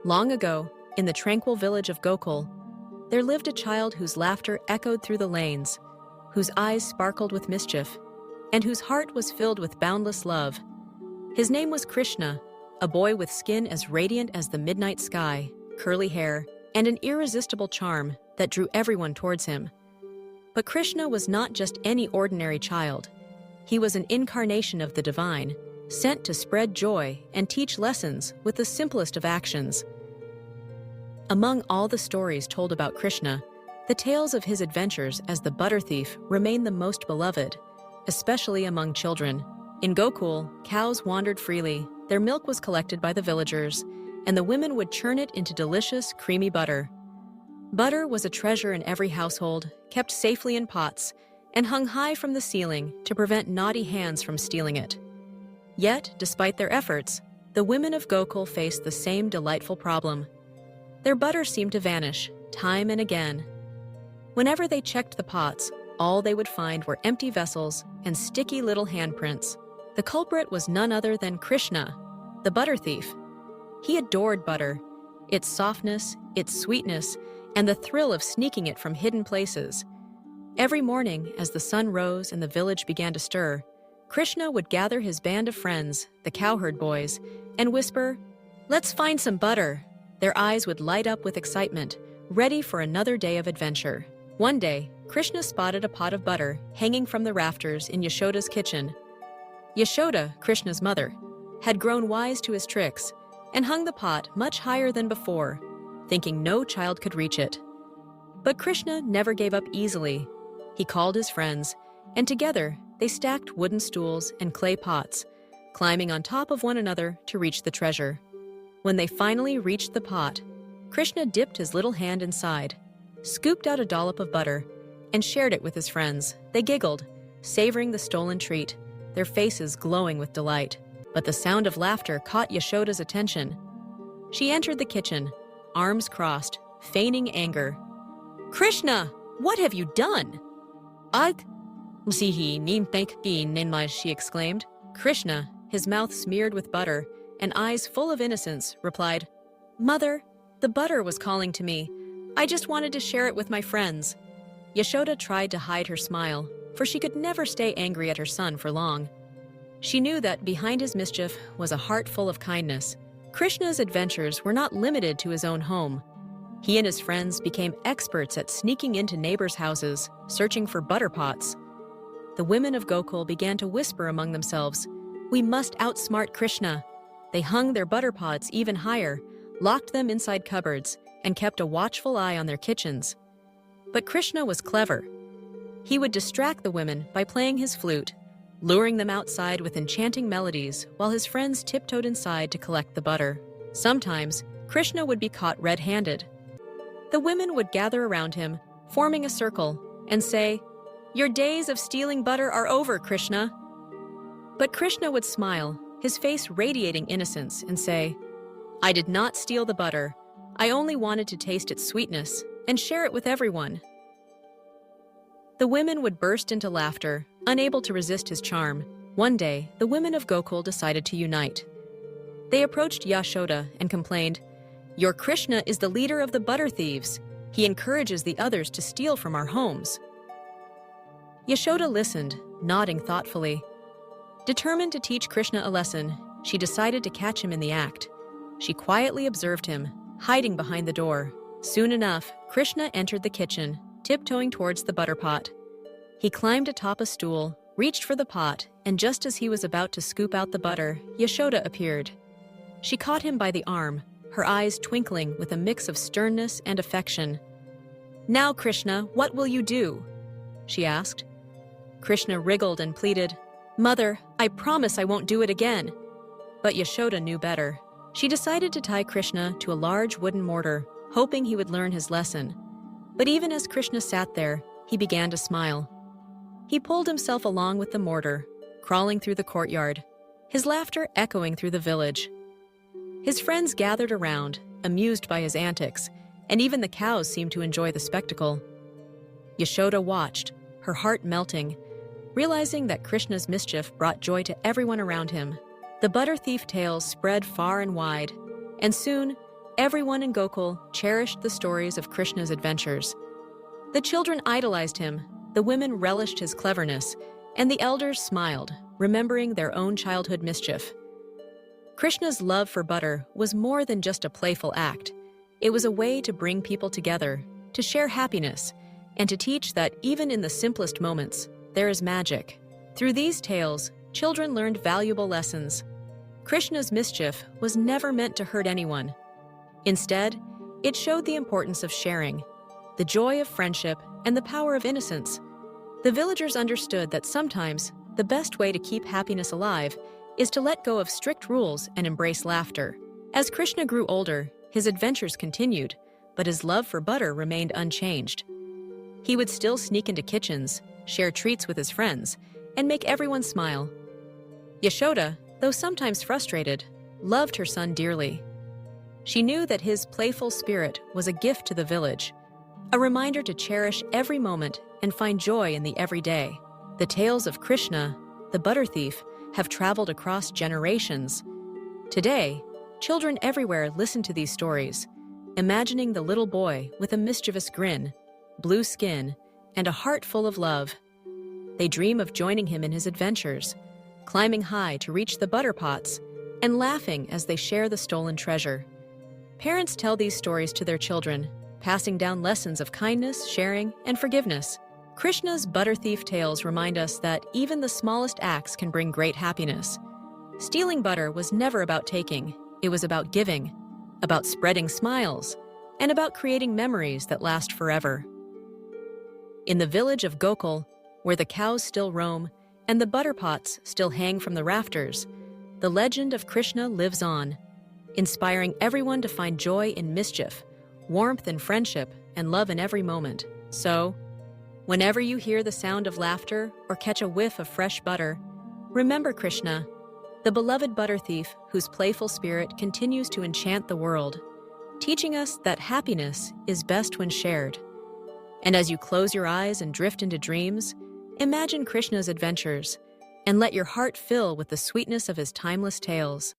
Long ago, in the tranquil village of Gokul, there lived a child whose laughter echoed through the lanes, whose eyes sparkled with mischief, and whose heart was filled with boundless love. His name was Krishna, a boy with skin as radiant as the midnight sky, curly hair, and an irresistible charm that drew everyone towards him. But Krishna was not just any ordinary child. He was an incarnation of the divine, sent to spread joy and teach lessons with the simplest of actions. Among all the stories told about Krishna, the tales of his adventures as the butter thief remain the most beloved, especially among children. In Gokul, cows wandered freely, their milk was collected by the villagers, and the women would churn it into delicious, creamy butter. Butter was a treasure in every household, kept safely in pots, and hung high from the ceiling to prevent naughty hands from stealing it. Yet, despite their efforts, the women of Gokul faced the same delightful problem. Their butter seemed to vanish, time and again. Whenever they checked the pots, all they would find were empty vessels and sticky little handprints. The culprit was none other than Krishna, the butter thief. He adored butter, its softness, its sweetness, and the thrill of sneaking it from hidden places. Every morning, as the sun rose and the village began to stir, Krishna would gather his band of friends, the cowherd boys, and whisper, "Let's find some butter." Their eyes would light up with excitement, ready for another day of adventure. One day, Krishna spotted a pot of butter hanging from the rafters in Yashoda's kitchen. Yashoda, Krishna's mother, had grown wise to his tricks and hung the pot much higher than before, thinking no child could reach it. But Krishna never gave up easily. He called his friends, and together they stacked wooden stools and clay pots, climbing on top of one another to reach the treasure. When they finally reached the pot, Krishna dipped his little hand inside, scooped out a dollop of butter, and shared it with his friends. They giggled, savoring the stolen treat, their faces glowing with delight. But the sound of laughter caught Yashoda's attention. She entered the kitchen, arms crossed, feigning anger. "Krishna, what have you done?" She exclaimed. Krishna, his mouth smeared with butter and eyes full of innocence, replied, "Mother, the butter was calling to me. I just wanted to share it with my friends." Yashoda tried to hide her smile, for she could never stay angry at her son for long. She knew that behind his mischief was a heart full of kindness. Krishna's adventures were not limited to his own home. He and his friends became experts at sneaking into neighbors' houses, searching for butter pots. The women of Gokul began to whisper among themselves, "We must outsmart Krishna." They hung their butter pots even higher, locked them inside cupboards, and kept a watchful eye on their kitchens. But Krishna was clever. He would distract the women by playing his flute, luring them outside with enchanting melodies while his friends tiptoed inside to collect the butter. Sometimes, Krishna would be caught red-handed. The women would gather around him, forming a circle, and say, "Your days of stealing butter are over, Krishna." But Krishna would smile, his face radiating innocence, and say, "I did not steal the butter. I only wanted to taste its sweetness and share it with everyone." The women would burst into laughter, unable to resist his charm. One day, the women of Gokul decided to unite. They approached Yashoda and complained, "Your Krishna is the leader of the butter thieves. He encourages the others to steal from our homes." Yashoda listened, nodding thoughtfully. Determined to teach Krishna a lesson, she decided to catch him in the act. She quietly observed him, hiding behind the door. Soon enough, Krishna entered the kitchen, tiptoeing towards the butter pot. He climbed atop a stool, reached for the pot, and just as he was about to scoop out the butter, Yashoda appeared. She caught him by the arm, her eyes twinkling with a mix of sternness and affection. "Now, Krishna, what will you do?" she asked. Krishna wriggled and pleaded, "Mother, I promise I won't do it again." But Yashoda knew better. She decided to tie Krishna to a large wooden mortar, hoping he would learn his lesson. But even as Krishna sat there, he began to smile. He pulled himself along with the mortar, crawling through the courtyard, his laughter echoing through the village. His friends gathered around, amused by his antics, and even the cows seemed to enjoy the spectacle. Yashoda watched, her heart melting, realizing that Krishna's mischief brought joy to everyone around him. The butter thief tales spread far and wide, and soon Everyone in Gokul cherished the stories of Krishna's adventures. The children idolized him, the women relished his cleverness, and the elders smiled, remembering their own childhood mischief. Krishna's love for butter was more than just a playful act. It was a way to bring people together, to share happiness, and to teach that even in the simplest moments, there is magic. Through these tales, children learned valuable lessons. Krishna's mischief was never meant to hurt anyone. Instead, it showed the importance of sharing, the joy of friendship, and the power of innocence. The villagers understood that sometimes the best way to keep happiness alive is to let go of strict rules and embrace laughter. As Krishna grew older, his adventures continued, but his love for butter remained unchanged. He would still sneak into kitchens, share treats with his friends, and make everyone smile. Yashoda, though sometimes frustrated, loved her son dearly. She knew that his playful spirit was a gift to the village, a reminder to cherish every moment and find joy in the everyday. The tales of Krishna, the butter thief, have traveled across generations. Today, children everywhere listen to these stories, imagining the little boy with a mischievous grin, blue skin, and a heart full of love. They dream of joining him in his adventures, climbing high to reach the butter pots, and laughing as they share the stolen treasure. Parents tell these stories to their children, passing down lessons of kindness, sharing, and forgiveness. Krishna's butter thief tales remind us that even the smallest acts can bring great happiness. Stealing butter was never about taking, it was about giving, about spreading smiles, and about creating memories that last forever. In the village of Gokul, where the cows still roam and the butter pots still hang from the rafters, the legend of Krishna lives on, inspiring everyone to find joy in mischief, warmth in friendship, and love in every moment. So, whenever you hear the sound of laughter or catch a whiff of fresh butter, remember Krishna, the beloved butter thief whose playful spirit continues to enchant the world, teaching us that happiness is best when shared. And as you close your eyes and drift into dreams, imagine Krishna's adventures and let your heart fill with the sweetness of his timeless tales.